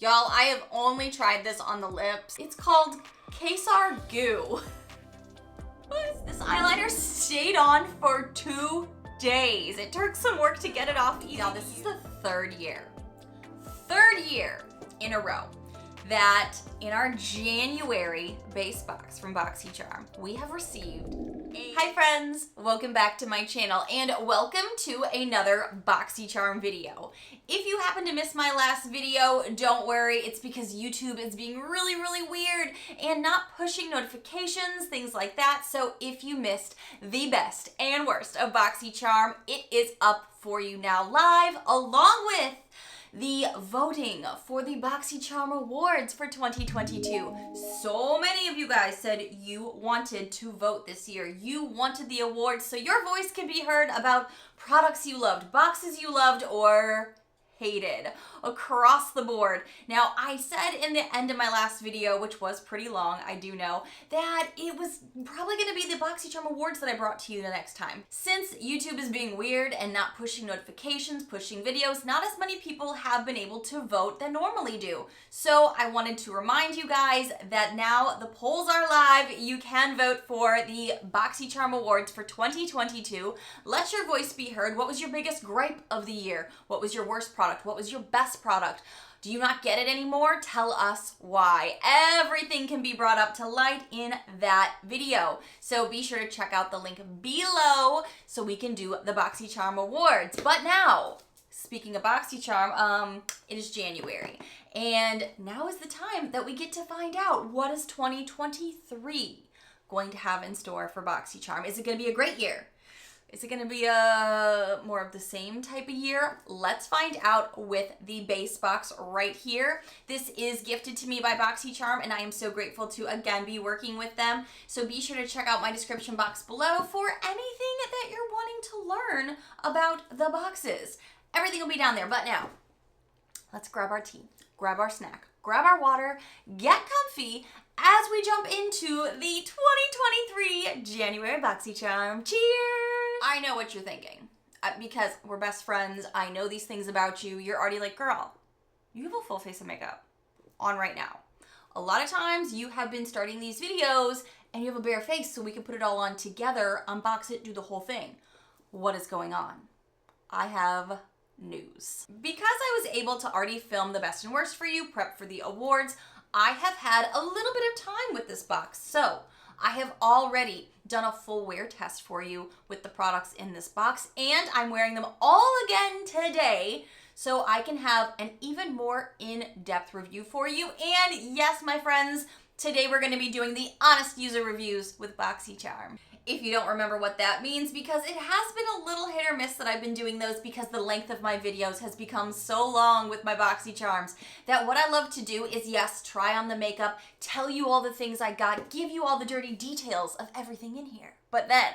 Y'all, I have only tried this on the lips. It's called Quesar Goo. This eyeliner stayed on for 2 days. It took some work to get it off. Y'all, this is the third year in a row that in our January base box from Boxycharm, we have received Hi friends, welcome back to my channel and welcome to another Boxycharm video. If you happen to miss my last video, don't worry, it's because YouTube is being really weird and not pushing notifications, things like that. So if you missed the best and worst of Boxycharm, it is up for you now live along with the voting for the Boxycharm Awards for 2022. So many of you guys said you wanted to vote this year. You wanted the awards so your voice can be heard about products you loved, boxes you loved, or hated across the board. Now, I said in the end of my last video, which was pretty long, I do know, that it was probably going to be the Boxycharm Awards that I brought to you the next time. Since YouTube is being weird and not pushing notifications, pushing videos, not as many people have been able to vote than normally do. So I wanted to remind you guys that now the polls are live. You can vote for the Boxycharm Awards for 2022. Let your voice be heard. What was your biggest gripe of the year? What was your worst product? What was your best product? Do you not get it anymore? Tell us why. Everything can be brought up to light in that video. So be sure to check out the link below so we can do the Boxycharm Awards. But now, speaking of Boxycharm, it is January. And now is the time that we get to find out what is 2023 going to have in store for Boxycharm. Is it going to be a great year? Is it going to be a more of the same type of year? Let's find out with the base box right here. This is gifted to me by Boxycharm, and I am so grateful to again be working with them. So be sure to check out my description box below for anything that you're wanting to learn about the boxes. Everything will be down there, but now let's grab our tea, grab our snack, grab our water, get comfy as we jump into the 2023 January Boxycharm. Cheers! I know what you're thinking. Because we're best friends, I know these things about you. You're already like, girl, you have a full face of makeup on right now. A lot of times you have been starting these videos and you have a bare face so we can put it all on together, unbox it, do the whole thing. What is going on? I have news. Because I was able to already film the best and worst for you, prep for the awards, I have had a little bit of time with this box. So I have already done a full wear test for you with the products in this box, and I'm wearing them all again today so I can have an even more in-depth review for you. And yes, my friends, today we're going to be doing the honest user reviews with Boxycharm. If you don't remember what that means, because it has been a little hit or miss that I've been doing those because the length of my videos has become so long with my Boxycharms that what I love to do is, yes, try on the makeup, tell you all the things I got, give you all the dirty details of everything in here. But then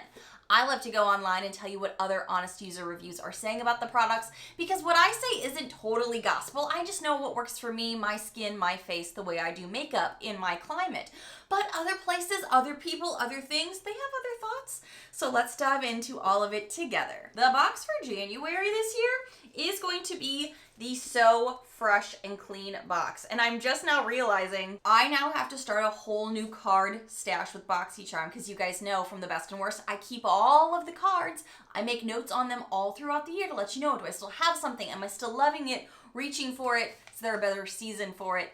I love to go online and tell you what other honest user reviews are saying about the products, because what I say isn't totally gospel. I just know what works for me, my skin, my face, the way I do makeup in my climate. But other places, other people, other things, they have other thoughts. So let's dive into all of it together. The box for January this year is going to be the So Fresh and Clean box. And I'm just now realizing I now have to start a whole new card stash with Boxycharm, because you guys know from the best and worst, I keep all of the cards. I make notes on them all throughout the year to let you know, do I still have something? Am I still loving it? Reaching for it? Is there a better season for it?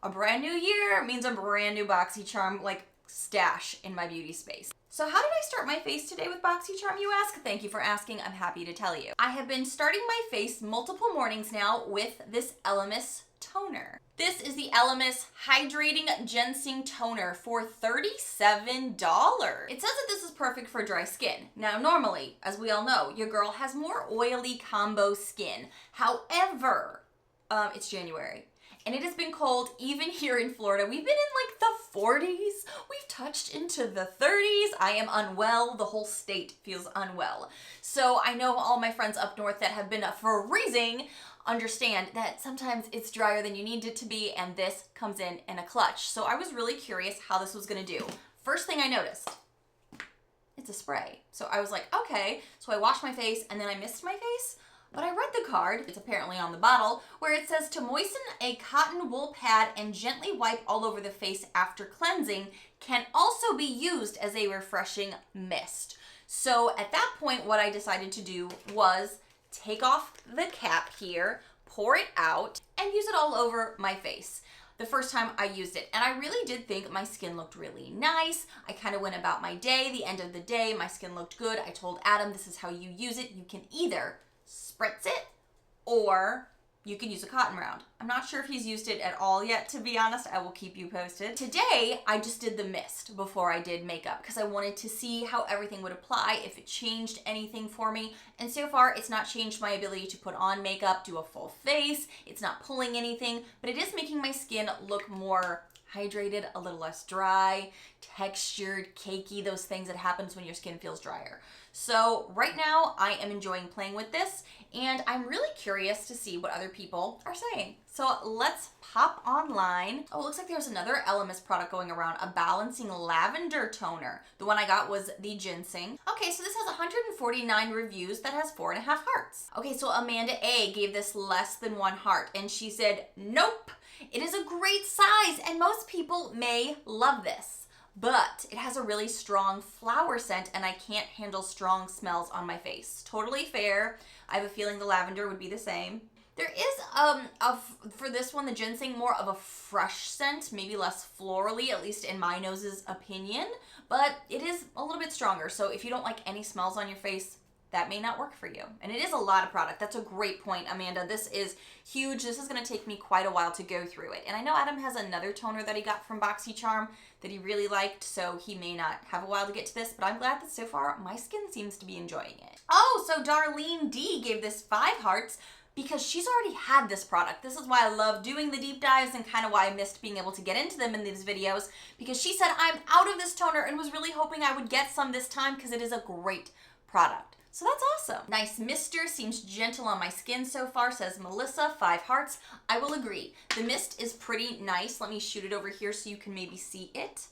A brand new year means a brand new Boxycharm like stash in my beauty space. So how did I start my face today with Boxycharm, you ask? Thank you for asking. I'm happy to tell you. I have been starting my face multiple mornings now with this Elemis toner. This is the Elemis Hydrating Ginseng Toner for $37. It says that this is perfect for dry skin. Now, normally, as we all know, your girl has more oily combo skin. However, it's January. And it has been cold even here in Florida. We've been in like the 40s. We've touched into the 30s. I am unwell. The whole state feels unwell. So I know all my friends up north that have been freezing understand that sometimes it's drier than you need it to be, and this comes in a clutch. So I was really curious how this was gonna do. First thing I noticed, it's a spray. So I was like, okay. So I washed my face and then I mist my face. But I read the card, it's apparently on the bottle, where it says to moisten a cotton wool pad and gently wipe all over the face after cleansing can also be used as a refreshing mist. So at that point, what I decided to do was take off the cap here, pour it out, and use it all over my face the first time I used it. And I really did think my skin looked really nice. I kind of went about my day. The end of the day, my skin looked good. I told Adam, this is how you use it. You can either spritz it or you can use a cotton round. I'm not sure if he's used it at all yet, to be honest. I will keep you posted. Today, I just did the mist before I did makeup because I wanted to see how everything would apply, if it changed anything for me. And so far, it's not changed my ability to put on makeup, do a full face. It's not pulling anything, but it is making my skin look more hydrated, a little less dry, textured, cakey, those things that happens when your skin feels drier. So right now I am enjoying playing with this and I'm really curious to see what other people are saying. So let's pop online. Oh, it looks like there's another Elemis product going around, a balancing lavender toner. The one I got was the ginseng. Okay, so this has 149 reviews that has 4.5 hearts. Okay, so Amanda A gave this less than 1 heart and she said, nope, it is a great size and most people may love this. But it has a really strong flower scent and I can't handle strong smells on my face. Totally fair. I have a feeling the lavender would be the same. There is, for this one, the ginseng, more of a fresh scent, maybe less florally, at least in my nose's opinion, but it is a little bit stronger. So if you don't like any smells on your face, that may not work for you. And it is a lot of product. That's a great point, Amanda. This is huge. This is gonna take me quite a while to go through it. And I know Adam has another toner that he got from Boxycharm that he really liked, so he may not have a while to get to this, but I'm glad that so far my skin seems to be enjoying it. Oh, so Darlene D gave this 5 hearts because she's already had this product. This is why I love doing the deep dives and kind of why I missed being able to get into them in these videos, because she said, I'm out of this toner and was really hoping I would get some this time because it is a great product. So that's awesome. Nice mister, seems gentle on my skin so far, says Melissa, 5 hearts. I will agree. The mist is pretty nice. Let me shoot it over here so you can maybe see it.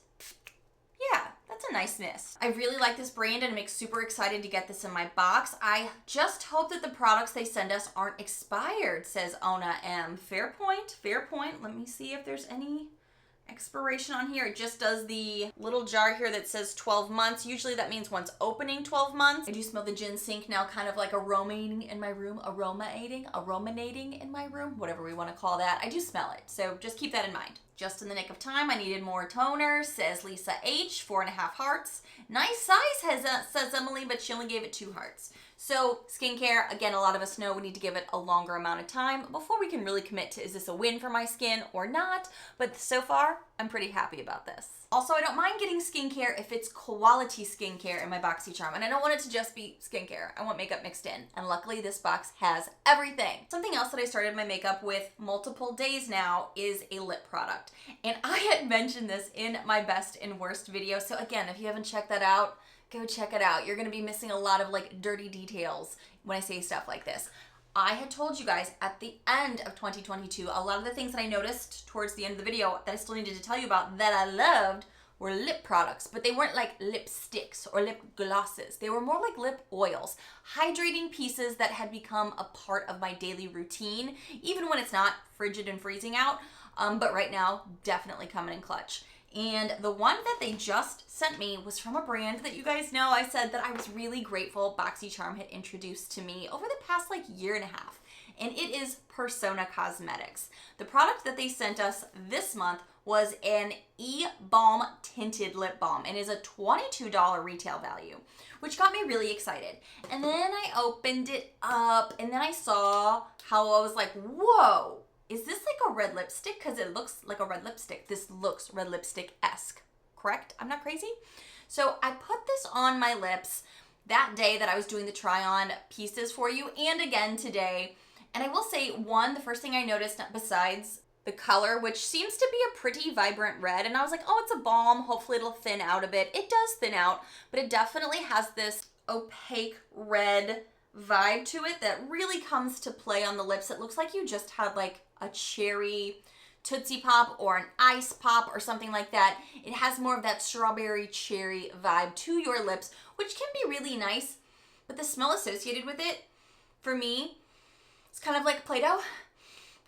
Yeah, that's a nice mist. I really like this brand and I'm super excited to get this in my box. I just hope that the products they send us aren't expired, says Ona M. Fair point, fair point. Let me see if there's any expiration on here. It just does the little jar here that says 12 months. Usually that means once opening 12 months. I do smell the ginseng now, kind of like aromating in my room, aromating in my room, whatever we want to call that. I do smell it, so just keep that in mind. Just in the nick of time, I needed more toner, says Lisa H, 4.5 hearts. Nice size, says Emily, but she only gave it 2 hearts. So skincare, again, a lot of us know we need to give it a longer amount of time before we can really commit to, is this a win for my skin or not? But so far, I'm pretty happy about this. Also, I don't mind getting skincare if it's quality skincare in my Boxycharm, and I don't want it to just be skincare. I want makeup mixed in, and luckily this box has everything. Something else that I started my makeup with multiple days now is a lip product, and I had mentioned this in my best and worst video, so again, if you haven't checked that out, go check it out. You're gonna be missing a lot of like dirty details when I say stuff like this. I had told you guys at the end of 2022, a lot of the things that I noticed towards the end of the video that I still needed to tell you about that I loved were lip products, but they weren't like lipsticks or lip glosses. They were more like lip oils, hydrating pieces that had become a part of my daily routine, even when it's not frigid and freezing out, but right now, definitely coming in clutch. And the one that they just sent me was from a brand that you guys know I said that I was really grateful Boxycharm had introduced to me over the past like year and a half. And it is Persona Cosmetics. The product that they sent us this month was an Balm tinted lip balm and is a $22 retail value, which got me really excited. And then I opened it up and then I saw how I was like, whoa. Is this like a red lipstick? Because it looks like a red lipstick. This looks red lipstick-esque, correct? I'm not crazy? So I put this on my lips that day that I was doing the try-on pieces for you and again today. And I will say, one, the first thing I noticed besides the color, which seems to be a pretty vibrant red, and I was like, oh, it's a balm. Hopefully it'll thin out a bit. It does thin out, but it definitely has this opaque red vibe to it that really comes to play on the lips. It looks like you just had like a cherry Tootsie Pop or an ice pop or something like that. It has more of that strawberry cherry vibe to your lips, which can be really nice, but the smell associated with it, for me, It's kind of like Play-Doh,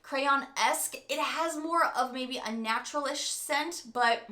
crayon-esque. It has more of maybe a natural-ish scent, but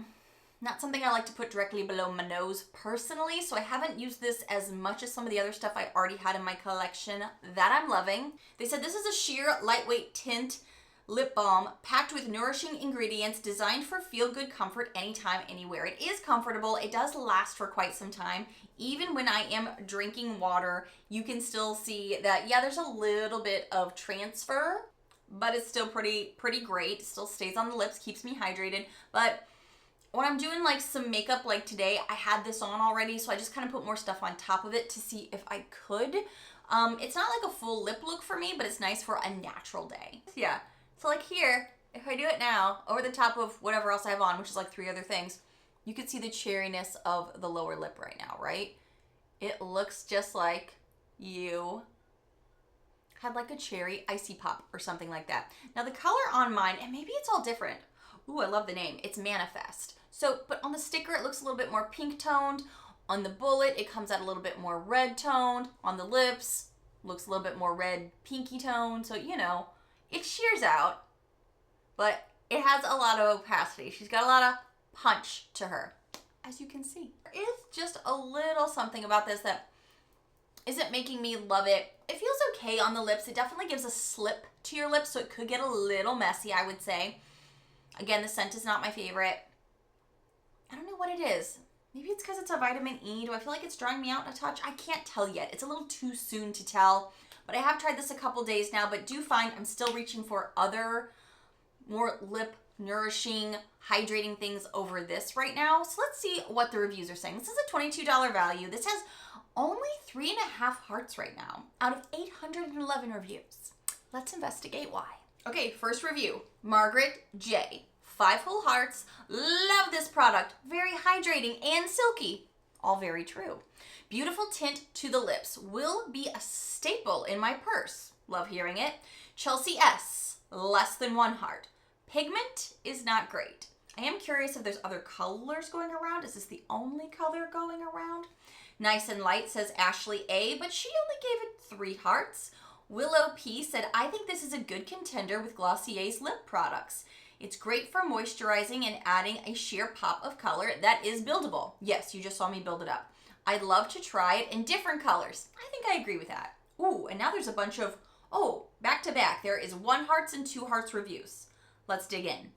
not something I like to put directly below my nose personally, so I haven't used this as much as some of the other stuff I already had in my collection that I'm loving. They said this is a sheer, lightweight tint lip balm packed with nourishing ingredients designed for feel-good comfort anytime, anywhere. It is comfortable. It does last for quite some time. Even when I am drinking water, you can still see that, yeah, there's a little bit of transfer, but it's still pretty great. It still stays on the lips, keeps me hydrated. But when I'm doing like some makeup like today, I had this on already, so I just kind of put more stuff on top of it to see if I could. It's not like a full lip look for me, but it's nice for a natural day. Yeah, so like here, if I do it now, over the top of whatever else I have on, which is like 3 other things, you can see the cherryness of the lower lip right now, right? It looks just like you had like a cherry icy pop or something like that. Now the color on mine, and maybe it's all different. Ooh, I love the name. It's Manifest. So, but on the sticker, it looks a little bit more pink toned. On the bullet, it comes out a little bit more red toned. On the lips, looks a little bit more red pinky toned. So, you know, it sheers out, but it has a lot of opacity. She's got a lot of punch to her, as you can see. There is just a little something about this that isn't making me love it. It feels okay on the lips. It definitely gives a slip to your lips, so it could get a little messy, I would say. Again, the scent is not my favorite. I don't know what it is. Maybe it's because it's a vitamin E. Do I feel like it's drying me out a touch? I can't tell yet. It's a little too soon to tell. But I have tried this a couple days now, but do find I'm still reaching for other more lip nourishing, hydrating things over this right now. So let's see what the reviews are saying. This is a $22 value. This has only 3.5 hearts right now out of 811 reviews. Let's investigate why. Okay, first review, Margaret J. 5 full hearts. Love this product. Very hydrating and silky. All very true. Beautiful tint to the lips. Will be a staple in my purse. Love hearing it. Chelsea S. Less than 1 heart. Pigment is not great. I am curious if there's other colors going around. Is this the only color going around? Nice and Light says Ashley A, but she only gave it 3 hearts. Willow P said, I think this is a good contender with Glossier's lip products. It's great for moisturizing and adding a sheer pop of color that is buildable. Yes, you just saw me build it up. I'd love to try it in different colors. I think I agree with that. Ooh, and now there's a bunch of, back to back. There is 1 hearts and 2 hearts reviews. Let's dig in.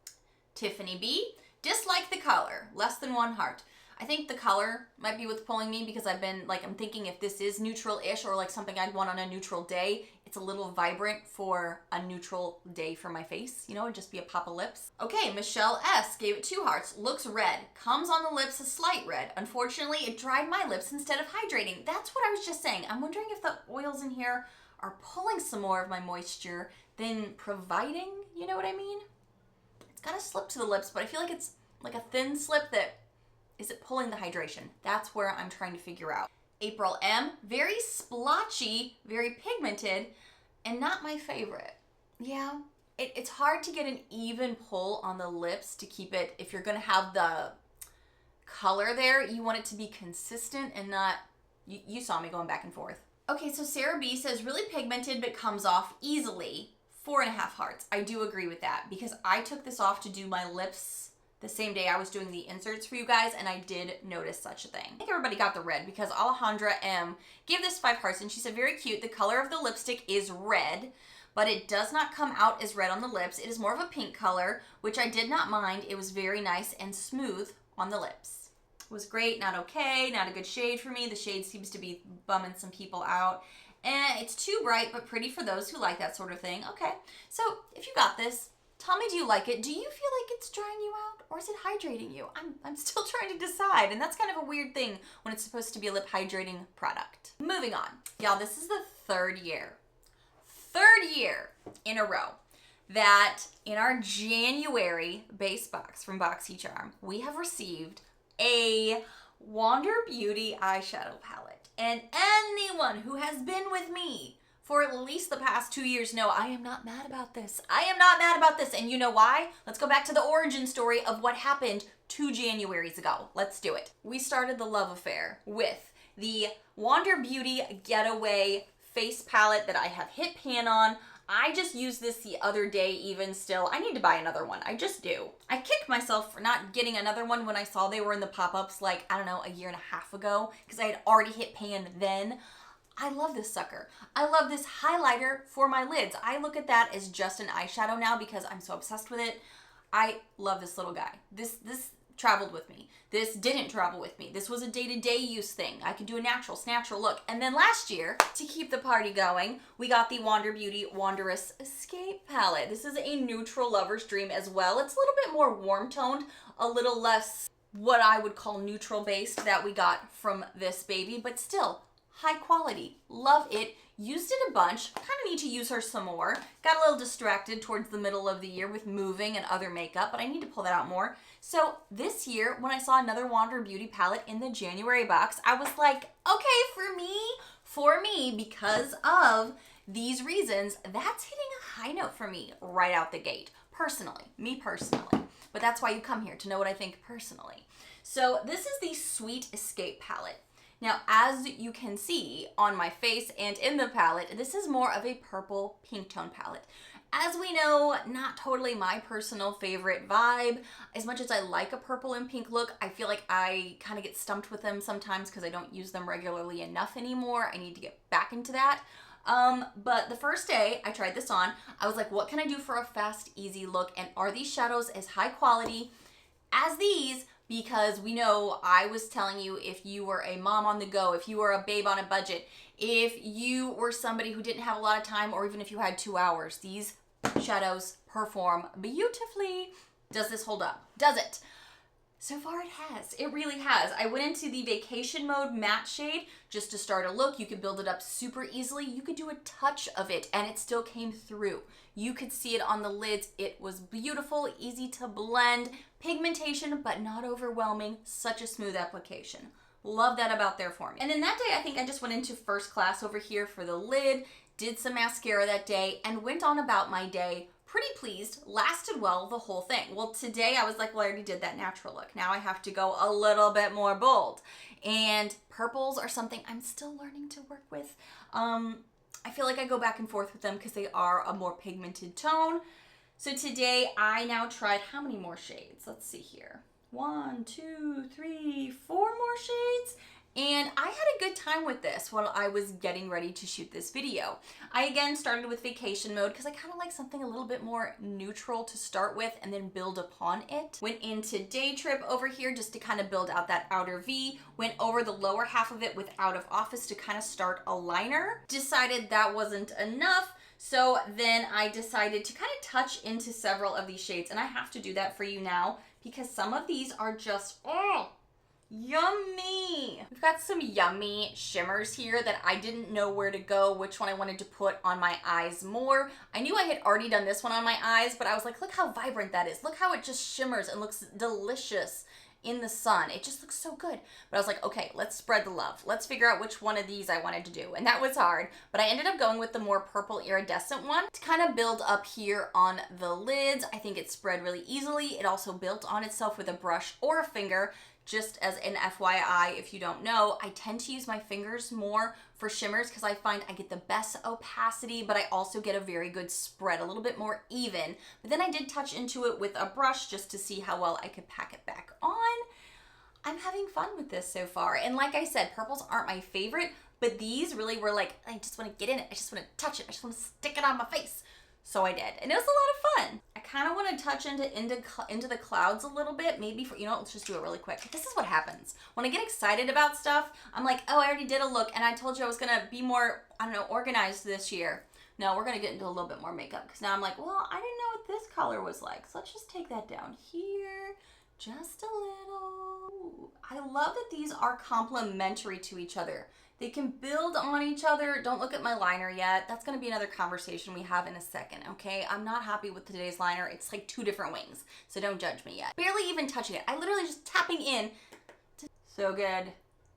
Tiffany B, dislike the color, less than 1 heart. I think the color might be what's pulling me because I'm thinking if this is neutral-ish or like something I'd want on a neutral day, it's a little vibrant for a neutral day for my face, you know, it'd just be a pop of lips. Okay, Michelle S gave it 2 hearts, looks red, comes on the lips a slight red. Unfortunately, it dried my lips instead of hydrating. That's what I was just saying. I'm wondering if the oils in here are pulling some more of my moisture than providing, you know what I mean? It's got a slip to the lips, but I feel like it's like a thin slip that, is it pulling the hydration? That's where I'm trying to figure out. April M, very splotchy, very pigmented, and not my favorite. Yeah, it's hard to get an even pull on the lips to keep it, if you're gonna have the color there, you want it to be consistent and not, you saw me going back and forth. Okay, so Sarah B says, really pigmented but comes off easily. 4.5 hearts. I do agree with that because I took this off to do my lips the same day I was doing the inserts for you guys, and I did notice such a thing. I think everybody got the red because Alejandra M gave this 5 hearts, and she said, very cute. The color of the lipstick is red, but it does not come out as red on the lips. It is more of a pink color, which I did not mind. It was very nice and smooth on the lips. It was great, not okay, not a good shade for me. The shade seems to be bumming some people out. And it's too bright, but pretty for those who like that sort of thing. Okay, so if you got this, tell me, do you like it? Do you feel like it's drying you out or is it hydrating you? I'm still trying to decide, and that's kind of a weird thing when it's supposed to be a lip hydrating product. Moving on. Y'all, this is the third year in a row that in our January base box from Boxycharm, we have received a Wander Beauty eyeshadow palette. And anyone who has been with me for at least the past 2 years know I am not mad about this. I am not mad about this. And you know why? Let's go back to the origin story of what happened 2 Januaries ago. Let's do it. We started the love affair with the Wander Beauty Getaway face palette that I have hit pan on. I just used this the other day even still. I need to buy another one. I just do. I kicked myself for not getting another one when I saw they were in the pop-ups like, I don't know, a year and a half ago because I had already hit pan then. I love this sucker. I love this highlighter for my lids. I look at that as just an eyeshadow now because I'm so obsessed with it. I love this little guy. This traveled with me. This didn't travel with me. This was a day-to-day use thing. I could do a natural, snatchel look. And then last year, to keep the party going, we got the Wander Beauty Wanderous Escape palette. This is a neutral lover's dream as well. It's a little bit more warm-toned, a little less what I would call neutral-based that we got from this baby, but still high quality. Love it. Used it a bunch. I kind of need to use her some more. Got a little distracted towards the middle of the year with moving and other makeup, but I need to pull that out more. So this year, when I saw another Wander Beauty palette in the January box, I was like, okay, for me, because of these reasons, that's hitting a high note for me right out the gate. Personally, me personally. But that's why you come here, to know what I think personally. So this is the Sweet Escape palette. Now, as you can see on my face and in the palette, this is more of a purple pink tone palette. As we know, not totally my personal favorite vibe. As much as I like a purple and pink look, I feel like I kind of get stumped with them sometimes because I don't use them regularly enough anymore. I need to get back into that. But the first day I tried this on, I was like, what can I do for a fast, easy look? And are these shadows as high quality as these? Because we know, I was telling you, if you were a mom on the go, if you were a babe on a budget, if you were somebody who didn't have a lot of time, or even if you had 2 hours, these shadows perform beautifully. Does this hold up? Does it? So far it has. It really has. I went into the vacation mode matte shade just to start a look. You could build it up super easily. You could do a touch of it and it still came through. You could see it on the lids. It was beautiful, easy to blend, pigmentation, but not overwhelming. Such a smooth application. Love that about there for me. And then that day, I think I just went into First Class over here for the lid, did some mascara that day, and went on about my day. Pretty pleased, lasted well the whole thing. Well, today I was like, well, I already did that natural look. Now I have to go a little bit more bold. And purples are something I'm still learning to work with. I feel like I go back and forth with them because they are a more pigmented tone. So today I now tried how many more shades? Let's see here. 1, 2, 3, 4 more shades. And I had a good time with this while I was getting ready to shoot this video. I again started with vacation mode because I kind of like something a little bit more neutral to start with and then build upon it. Went into day trip over here just to kind of build out that outer V. Went over the lower half of it with out of office to kind of start a liner. Decided that wasn't enough. So then I decided to kind of touch into several of these shades, and I have to do that for you now because some of these are just, oh, yummy. We've got some yummy shimmers here that I didn't know where to go, which one I wanted to put on my eyes more. I knew I had already done this one on my eyes, but I was like, look how vibrant that is. Look how it just shimmers and looks delicious in the sun. It just looks so good. But I was like, okay, let's spread the love. Let's figure out which one of these I wanted to do. And that was hard, but I ended up going with the more purple iridescent one to kind of build up here on the lids. I think it spread really easily. It also built on itself with a brush or a finger. Just as an FYI, if you don't know, I tend to use my fingers more for shimmers because I find I get the best opacity, but I also get a very good spread, a little bit more even. But then I did touch into it with a brush just to see how well I could pack it back on. I'm having fun with this so far. And like I said, purples aren't my favorite, but these really were like, I just want to get in it. I just want to touch it. I just want to stick it on my face. So I did, and it was a lot of fun. I kind of want to touch into the clouds a little bit, maybe for, you know, let's just do it really quick. This is what happens. When I get excited about stuff, I'm like, oh, I already did a look, and I told you I was going to be more, I don't know, organized this year. No, we're going to get into a little bit more makeup, because now I'm like, well, I didn't know what this color was like, so let's just take that down here, just a little. I love that these are complementary to each other. They can build on each other. Don't look at my liner yet. That's going to be another conversation we have in a second, okay? I'm not happy with today's liner. It's like 2 different wings, so don't judge me yet. Barely even touching it. I literally just tapping in. So good.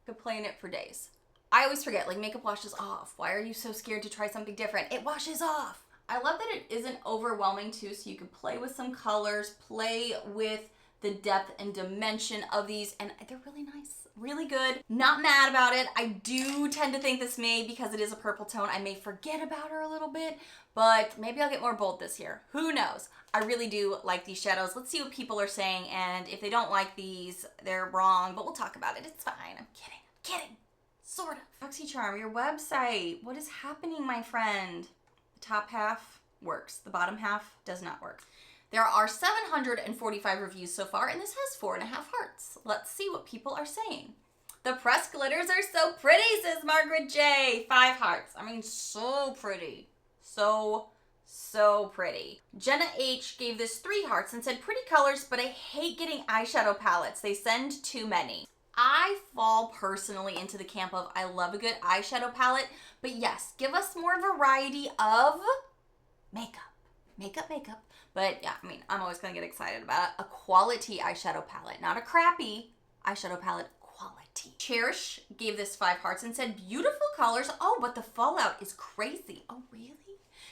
Could play in it for days. I always forget, like, makeup washes off. Why are you so scared to try something different? It washes off. I love that it isn't overwhelming too, so you can play with some colors, play with the depth and dimension of these, and they're really nice. really good. Not mad about it. I do tend to think this may, because it is a purple tone, I may forget about her a little bit, but maybe I'll get more bold this year. Who knows? I really do like these shadows. Let's see what people are saying, and if they don't like these, they're wrong, but we'll talk about it. It's fine. I'm kidding. Sort of. Boxycharm, your website. What is happening, my friend? The top half works. The bottom half does not work. There are 745 reviews so far, and this has 4.5 hearts. Let's see what people are saying. The pressed glitters are so pretty, says Margaret J. 5 hearts. I mean, so pretty. So pretty. Jenna H gave this 3 hearts and said, pretty colors, but I hate getting eyeshadow palettes. They send too many. I fall personally into the camp of I love a good eyeshadow palette, but yes, give us more variety of makeup. But yeah, I mean, I'm always gonna get excited about a quality eyeshadow palette, not a crappy eyeshadow palette, quality. Cherish gave this 5 hearts and said, beautiful colors. Oh, but the fallout is crazy. Oh, really?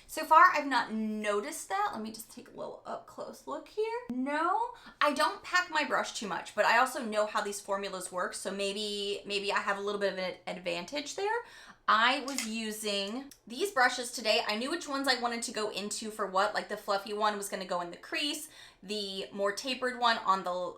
So far, I've not noticed that. Let me just take a little up close look here. No, I don't pack my brush too much, but I also know how these formulas work. So maybe I have a little bit of an advantage there. I was using these brushes today. I knew which ones I wanted to go into for what. Like the fluffy one was gonna go in the crease. The more tapered one on the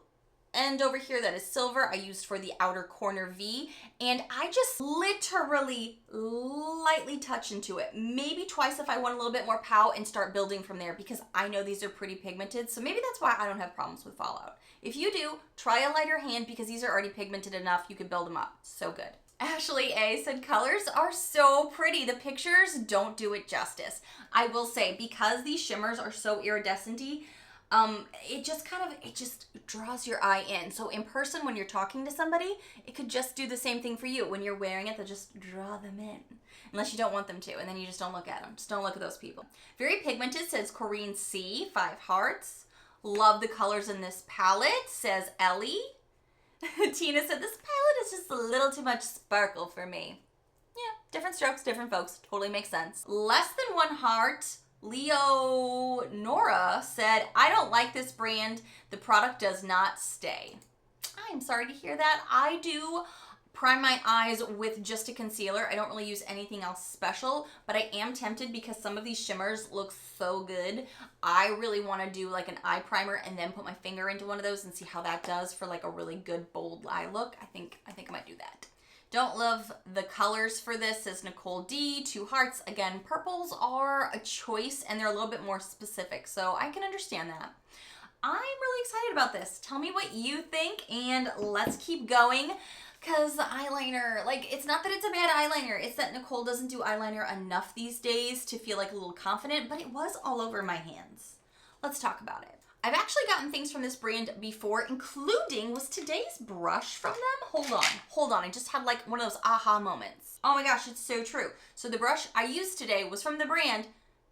end over here that is silver, I used for the outer corner V, and I just literally lightly touch into it, maybe twice if I want a little bit more pow, and start building from there, because I know these are pretty pigmented, so maybe that's why I don't have problems with fallout. If you do, try a lighter hand, because these are already pigmented enough, you can build them up. So good. Ashley A said, colors are so pretty. The pictures don't do it justice. I will say, because these shimmers are so iridescent-y, it just draws your eye in. So in person, when you're talking to somebody, it could just do the same thing for you. When you're wearing it, they'll just draw them in. Unless you don't want them to, and then you just don't look at them. Just don't look at those people. Very pigmented, says Corinne C. 5 hearts. Love the colors in this palette, says Ellie. Tina said, this palette is just a little too much sparkle for me. Yeah, different strokes, different folks. Totally makes sense. Less than 1 heart. Leonora said, I don't like this brand. The product does not stay. I'm sorry to hear that. I do prime my eyes with just a concealer. I don't really use anything else special, but I am tempted because some of these shimmers look so good. I really want to do like an eye primer and then put my finger into one of those and see how that does for like a really good bold eye look. I think I might do that. Don't love the colors for this, says Nicole D. 2 hearts. Again, purples are a choice and they're a little bit more specific, so I can understand that. I'm really excited about this. Tell me what you think, and let's keep going, because the eyeliner, like, it's not that it's a bad eyeliner, it's that Nicole doesn't do eyeliner enough these days to feel like a little confident, but it was all over my hands. Let's talk about it. I've actually gotten things from this brand before, including was today's brush from them. Hold on. I just had like one of those aha moments. Oh my gosh, it's so true. So the brush I used today was from the brand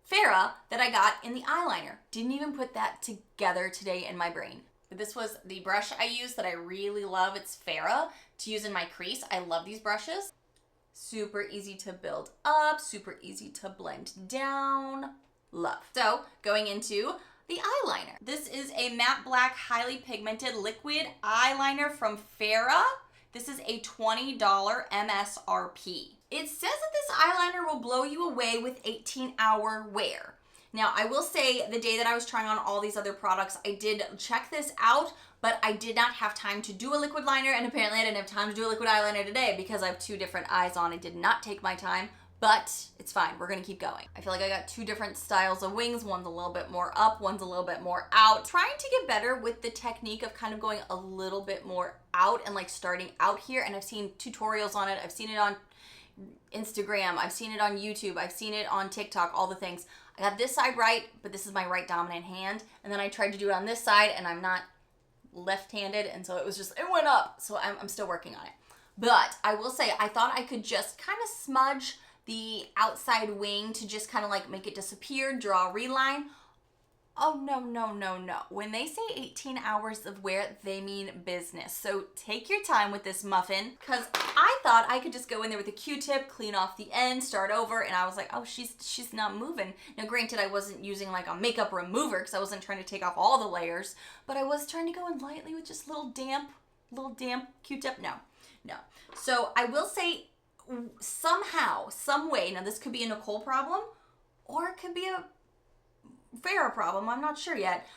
Farrah that I got in the eyeliner. Didn't even put that together today in my brain. But this was the brush I used that I really love. It's Farrah to use in my crease. I love these brushes. Super easy to build up, super easy to blend down. Love. So going into the eyeliner. This is a matte black, highly pigmented liquid eyeliner from Farrah. This is a $20 MSRP. It says that this eyeliner will blow you away with 18-hour wear. Now, I will say the day that I was trying on all these other products, I did check this out, but I did not have time to do a liquid liner, and apparently I didn't have time to do a liquid eyeliner today because I have 2 different eyes on. I did not take my time. But it's fine, we're gonna keep going. I feel like I got 2 different styles of wings. One's a little bit more up, one's a little bit more out. Trying to get better with the technique of kind of going a little bit more out and like starting out here. And I've seen tutorials on it. I've seen it on Instagram. I've seen it on YouTube. I've seen it on TikTok, all the things. I got this side right, but this is my right dominant hand. And then I tried to do it on this side and I'm not left-handed. And so it went up. So I'm still working on it. But I will say, I thought I could just kind of smudge the outside wing to just kind of like make it disappear, draw a reline. Oh, no. When they say 18 hours of wear, they mean business. So take your time with this muffin, because I thought I could just go in there with a Q-tip, clean off the end, start over, and I was like, oh, she's not moving. Now, granted, I wasn't using like a makeup remover because I wasn't trying to take off all the layers, but I was trying to go in lightly with just little damp Q-tip. No. No. So I will say somehow, some way, now this could be a Nicole problem or it could be a Farrah problem, I'm not sure yet.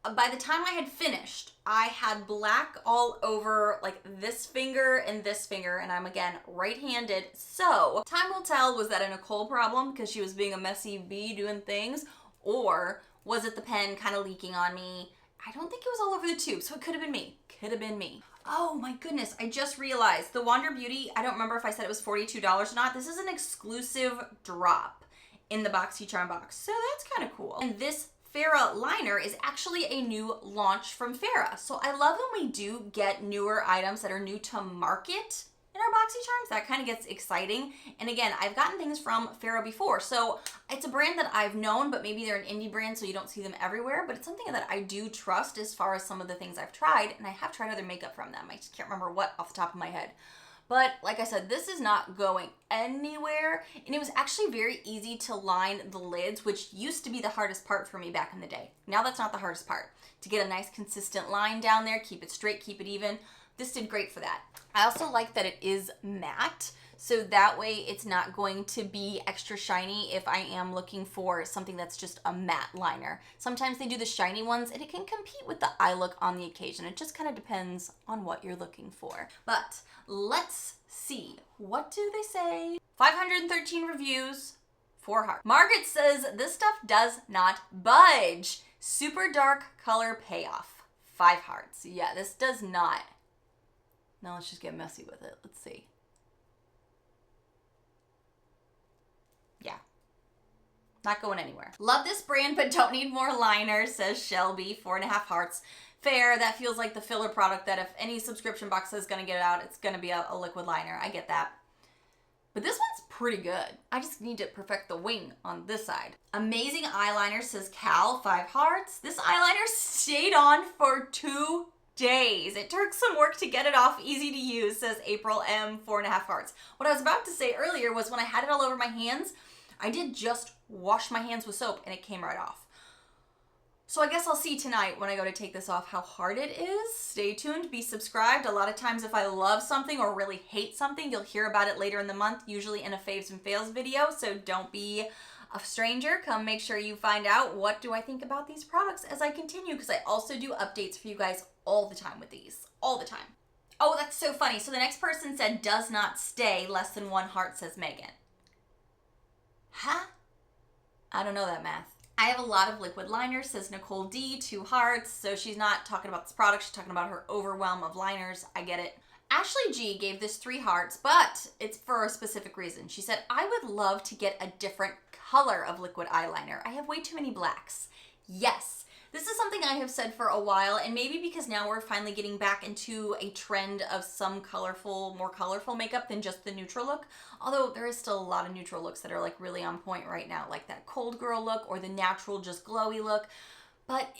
By the time I had finished, I had black all over like this finger, and I'm again right-handed. So time will tell, was that a Nicole problem because she was being a messy bee doing things, or was it the pen kind of leaking on me? I don't think it was all over the tube, so it could have been me. Could have been me. Oh my goodness, I just realized the Wander Beauty, I don't remember if I said it was $42 or not. This is an exclusive drop in the Boxycharm box, so that's kind of cool. And this Farrah liner is actually a new launch from Farrah. So I love when we do get newer items that are new to market in our Boxycharms. That kind of gets exciting. And again, I've gotten things from Farrah before. So it's a brand that I've known, but maybe they're an indie brand so you don't see them everywhere. But it's something that I do trust as far as some of the things I've tried. And I have tried other makeup from them. I just can't remember what off the top of my head. But like I said, this is not going anywhere. And it was actually very easy to line the lids, which used to be the hardest part for me back in the day. Now that's not the hardest part. To get a nice consistent line down there, keep it straight, keep it even. This did great for that. I also like that it is matte, so that way it's not going to be extra shiny if I am looking for something that's just a matte liner. Sometimes they do the shiny ones and it can compete with the eye look on the occasion. It just kind of depends on what you're looking for. But let's see, what do they say? 513 reviews, 4 hearts. Margaret says this stuff does not budge. Super dark color payoff, 5 hearts. Yeah, this does not. Now let's just get messy with it. Let's see. Yeah. Not going anywhere. Love this brand, but don't need more liners, says Shelby, 4.5 hearts. Fair, that feels like the filler product that if any subscription box is gonna get it out, it's gonna be a liquid liner. I get that. But this one's pretty good. I just need to perfect the wing on this side. Amazing eyeliner, says Cal, 5 hearts. This eyeliner stayed on for 2 days. It took some work to get it off. Easy to use, says April M, 4.5 hearts. What I was about to say earlier was when I had it all over my hands, I did just wash my hands with soap and it came right off. So I guess I'll see tonight when I go to take this off how hard it is. Stay tuned, be subscribed. A lot of times if I love something or really hate something, you'll hear about it later in the month, usually in a faves and fails video, so don't be a stranger. Come make sure you find out what do I think about these products as I continue, because I also do updates for you guys all the time with these, all the time. Oh, that's so funny. So the next person said does not stay, less than 1 heart, says Megan. Huh? I don't know that math. I have a lot of liquid liners, says Nicole D, 2 hearts. So she's not talking about this product, she's talking about her overwhelm of liners. I get it. Ashley G gave this 3 hearts, but it's for a specific reason. She said, I would love to get a different color of liquid eyeliner. I have way too many blacks. Yes, this is something I have said for a while, and maybe because now we're finally getting back into a trend of some colorful, more colorful makeup than just the neutral look. Although there is still a lot of neutral looks that are like really on point right now, like that cold girl look or the natural just glowy look. But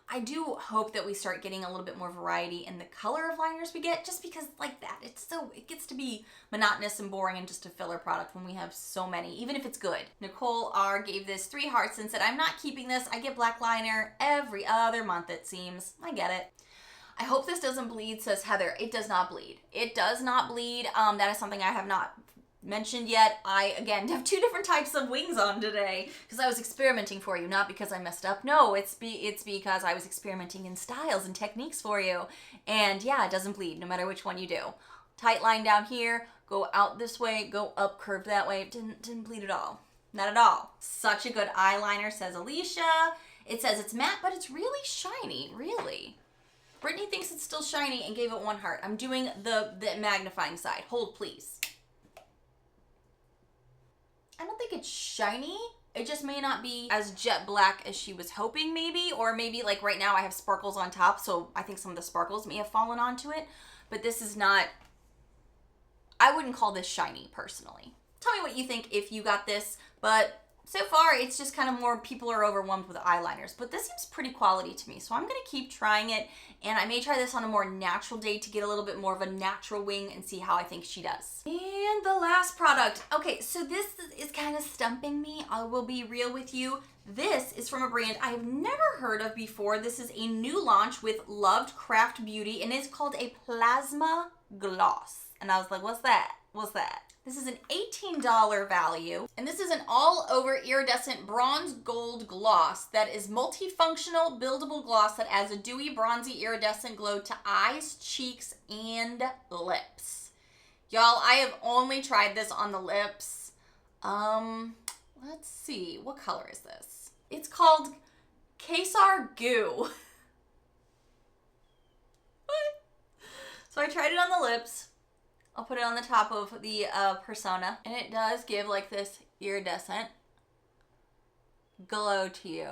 I do hope that we start getting a little bit more variety in the color of liners we get, just because like that, it gets to be monotonous and boring and just a filler product when we have so many, even if it's good. Nicole R gave this 3 hearts and said, I'm not keeping this. I get black liner every other month, it seems. I get it. I hope this doesn't bleed, says Heather. It does not bleed. It does not bleed. That is something I have not mentioned yet. I, again, have 2 different types of wings on today because I was experimenting for you, not because I messed up. No, it's because I was experimenting in styles and techniques for you. And yeah, it doesn't bleed no matter which one you do. Tight line down here, go out this way, go up, curved that way. It didn't bleed at all. Not at all. Such a good eyeliner, says Alicia. It says it's matte, but it's really shiny, really. Brittany thinks it's still shiny and gave it 1 heart. I'm doing the magnifying side. Hold, please. I don't think it's shiny. It just may not be as jet black as she was hoping maybe, or maybe like right now I have sparkles on top, so I think some of the sparkles may have fallen onto it, but this is not, I wouldn't call this shiny personally. Tell me what you think if you got this, but so far it's just kind of more people are overwhelmed with eyeliners, but this seems pretty quality to me, so I'm gonna keep trying it, and I may try this on a more natural day to get a little bit more of a natural wing and see how I think she does. And the last product. Okay, so this is kind of stumping me. I will be real with you. This is from a brand I have never heard of before. This is a new launch with Loved Craft Beauty, and it's called a Plasma gloss. And I was like, what's that? What's that? This is an $18 value, and this is an all-over iridescent bronze gold gloss that is multifunctional, buildable gloss that adds a dewy, bronzy, iridescent glow to eyes, cheeks, and lips. Y'all, I have only tried this on the lips. Let's see, what color is this? It's called Quesar Goo. So I tried it on the lips. I'll put it on the top of the persona, and it does give like this iridescent glow to you.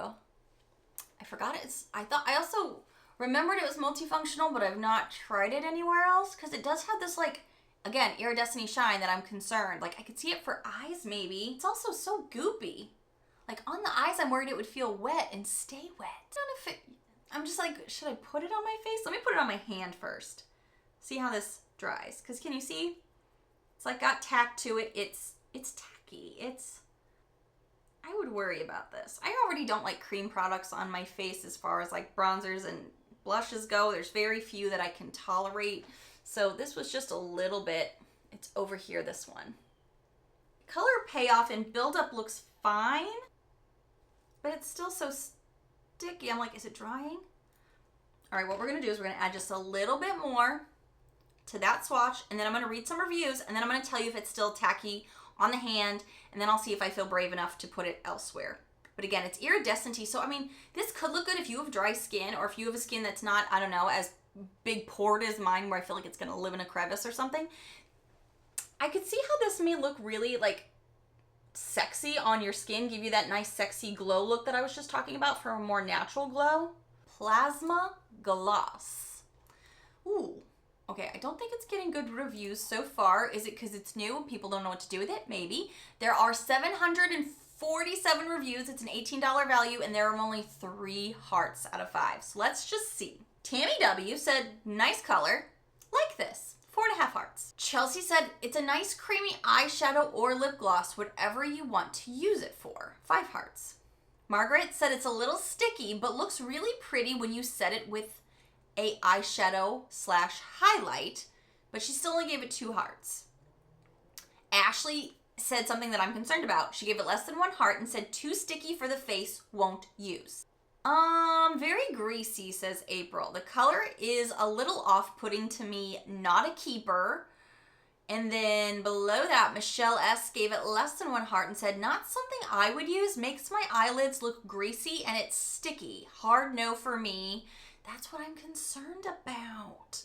I forgot I also remembered it was multifunctional, but I've not tried it anywhere else because it does have this like, again, iridescent-y shine that I'm concerned. Like I could see it for eyes maybe. It's also so goopy. Like on the eyes, I'm worried it would feel wet and stay wet. I don't know if I'm just like, should I put it on my face? Let me put it on my hand first. See how this dries. Because can you see? It's like got tack to it. It's tacky. I would worry about this. I already don't like cream products on my face as far as like bronzers and blushes go. There's very few that I can tolerate. So this was just a little bit. It's over here, this one. Color payoff and buildup looks fine, but it's still so sticky. I'm like, is it drying? All right, what we're gonna do is we're gonna add just a little bit more to that swatch, and then I'm gonna read some reviews, and then I'm gonna tell you if it's still tacky on the hand, and then I'll see if I feel brave enough to put it elsewhere. But again, it's iridescent-y, so I mean, this could look good if you have dry skin, or if you have a skin that's not, I don't know, as big pored as mine, where I feel like it's gonna live in a crevice or something. I could see how this may look really like sexy on your skin, give you that nice sexy glow look that I was just talking about for a more natural glow. Plasma Gloss. Ooh. Okay, I don't think it's getting good reviews so far. Is it because it's new and people don't know what to do with it? Maybe. There are 747 reviews. It's an $18 value, and there are only 3 hearts out of 5. So let's just see. Tammy W said, nice color. Like this. 4.5 hearts. Chelsea said, it's a nice creamy eyeshadow or lip gloss, whatever you want to use it for. 5 hearts. Margaret said it's a little sticky, but looks really pretty when you set it with a eyeshadow / highlight, but she still only gave it 2 hearts. Ashley said something that I'm concerned about. She gave it less than 1 heart and said too sticky for the face, won't use. Very greasy, says April. The color is a little off-putting to me, not a keeper. And then below that, Michelle S gave it less than 1 heart and said, not something I would use, makes my eyelids look greasy and it's sticky. Hard no for me. That's what I'm concerned about.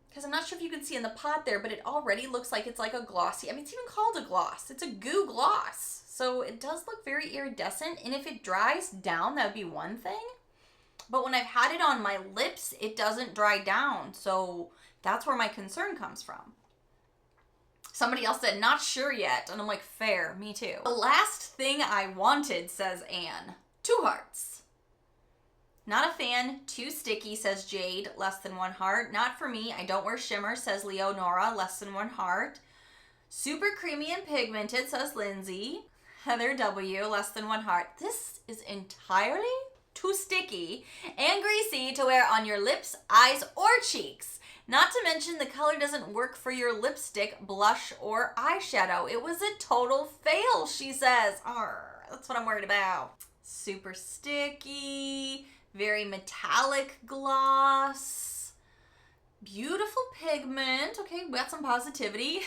Because I'm not sure if you can see in the pot there, but it already looks like it's like a glossy. I mean, it's even called a gloss. It's a goo gloss. So it does look very iridescent. And if it dries down, that would be one thing. But when I've had it on my lips, it doesn't dry down. So that's where my concern comes from. Somebody else said, not sure yet. And I'm like, fair, me too. The last thing I wanted, says Anne. 2 hearts. Not a fan, too sticky, says Jade, less than 1 heart. Not for me, I don't wear shimmer, says Leonora, less than 1 heart. Super creamy and pigmented, says Lindsay. Heather W, less than 1 heart. This is entirely too sticky and greasy to wear on your lips, eyes, or cheeks. Not to mention the color doesn't work for your lipstick, blush, or eyeshadow. It was a total fail, she says. Arr, that's what I'm worried about. Super sticky. Very metallic gloss. Beautiful pigment. Okay, we got some positivity.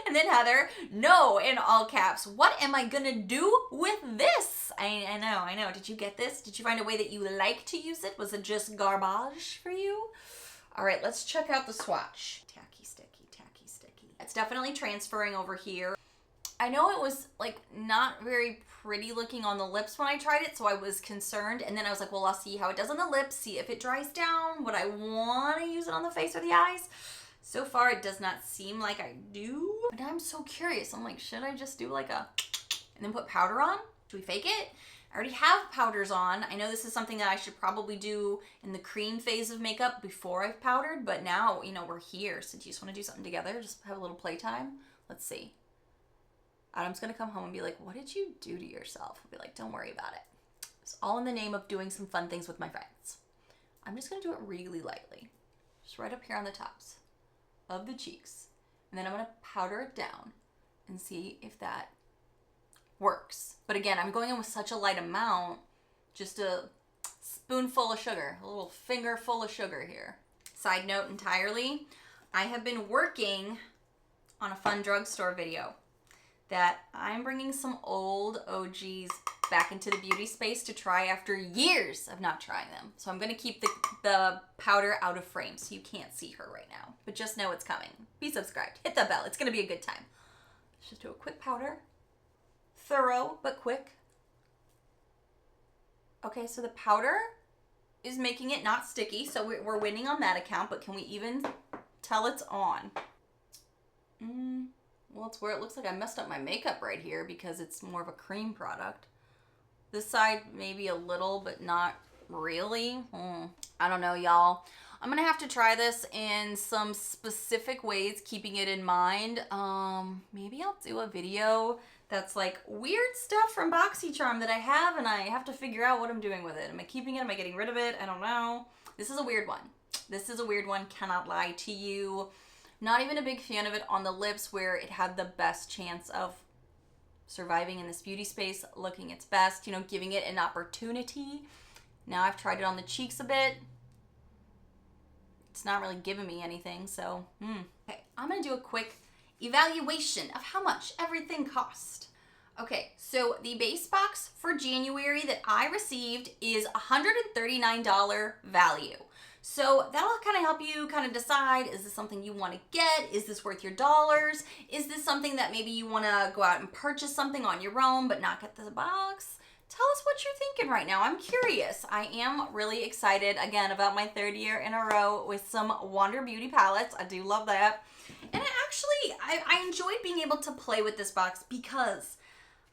And then Heather, no, in all caps. What am I gonna do with this? I know. Did you get this? Did you find a way that you like to use it? Was it just garbage for you? All right, let's check out the swatch. Tacky, sticky, tacky, sticky. It's definitely transferring over here. I know it was like not very pretty looking on the lips when I tried it, so I was concerned. And then I was like, well, I'll see how it does on the lips, see if it dries down. Would I want to use it on the face or the eyes? So far, it does not seem like I do. But now I'm so curious. I'm like, should I just do like a, and then put powder on? Should we fake it? I already have powders on. I know this is something that I should probably do in the cream phase of makeup before I've powdered, but now, you know, we're here. So do you just want to do something together? Just have a little playtime? Let's see. Adam's gonna come home and be like, what did you do to yourself? I'll be like, don't worry about it. It's all in the name of doing some fun things with my friends. I'm just gonna do it really lightly. Just right up here on the tops. of the cheeks. And then I'm gonna powder it down and see if that works. But again, I'm going in with such a light amount, just a spoonful of sugar, a little finger full of sugar here. Side note entirely, I have been working on a fun drugstore video that I'm bringing some old OGs back into the beauty space to try after years of not trying them. So I'm gonna keep the powder out of frame so you can't see her right now, but just know it's coming. Be subscribed, hit the bell, it's gonna be a good time. Let's just do a quick powder. Thorough, but quick. Okay, so the powder is making it not sticky, so we're winning on that account, but can we even tell it's on? Well, it's where it looks like I messed up my makeup right here because it's more of a cream product. This side maybe a little, but not really. I don't know, y'all. I'm gonna have to try this in some specific ways, keeping it in mind. Maybe I'll do a video that's like weird stuff from Boxycharm that I have, and I have to figure out what I'm doing with it. Am I keeping it? Am I getting rid of it? I don't know. This is a weird one. This is a weird one, cannot lie to you. Not even a big fan of it on the lips where it had the best chance of surviving in this beauty space, looking its best, you know, giving it an opportunity. Now I've tried it on the cheeks a bit. It's not really giving me anything, so, Okay, I'm gonna do a quick evaluation of how much everything cost. Okay, so the base box for January that I received is $139 value. So that'll kind of help you kind of decide, is this something you want to get? Is this worth your dollars? Is this something that maybe you want to go out and purchase something on your own but not get the box? Tell us what you're thinking right now. I'm curious. I am really excited, again, about my third year in a row with some Wander Beauty palettes. I do love that. And I enjoyed being able to play with this box because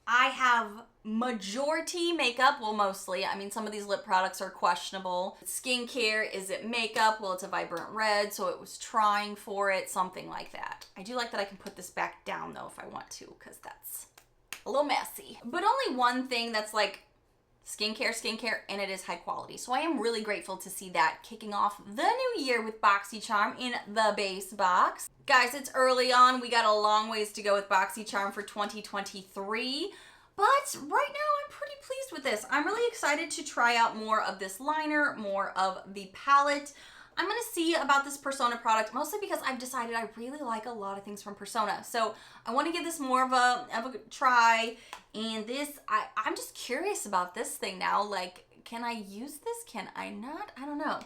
I have majority makeup, well mostly, I mean some of these lip products are questionable. Skincare, is it makeup? Well, it's a vibrant red, so it was trying for it, something like that. I do like that I can put this back down though if I want to, because that's a little messy. But only one thing that's like skincare, and it is high quality. So I am really grateful to see that kicking off the new year with Boxycharm in the base box. Guys, it's early on. We got a long ways to go with Boxycharm for 2023. But right now, I'm pretty pleased with this. I'm really excited to try out more of this liner, more of the palette. I'm going to see about this Persona product, mostly because I've decided I really like a lot of things from Persona. So I want to give this more of a try. And this, I'm just curious about this thing now. Like, can I use this? Can I not? I don't know.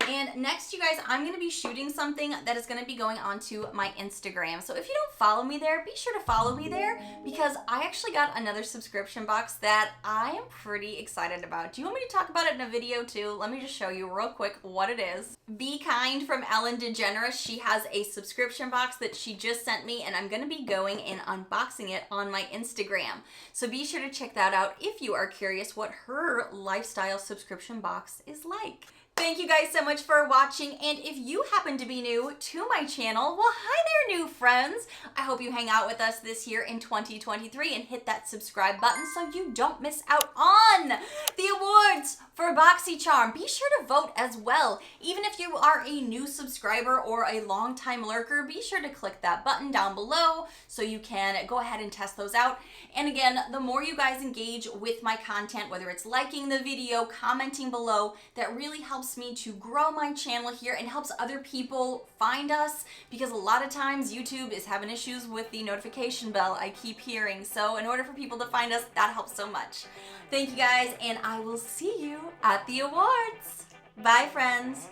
And next, you guys, I'm going to be shooting something that is going to be going onto my Instagram. So if you don't follow me there, be sure to follow me there because I actually got another subscription box that I am pretty excited about. Do you want me to talk about it in a video too? Let me just show you real quick what it is. Be Kind from Ellen DeGeneres. She has a subscription box that she just sent me, and I'm going to be going and unboxing it on my Instagram. So be sure to check that out if you are curious what her lifestyle subscription box is like. Thank you guys so much for watching, and if you happen to be new to my channel, well, hi there, new friends. I hope you hang out with us this year in 2023 and hit that subscribe button so you don't miss out on the awards for Boxycharm. Be sure to vote as well. Even if you are a new subscriber or a long-time lurker, be sure to click that button down below so you can go ahead and test those out. And again, the more you guys engage with my content, whether it's liking the video, commenting below, that really helps me to grow my channel here and helps other people find us, because a lot of times YouTube is having issues with the notification bell I keep hearing. So in order for people to find us, that helps so much. Thank you guys, and I will see you at the awards. Bye, friends.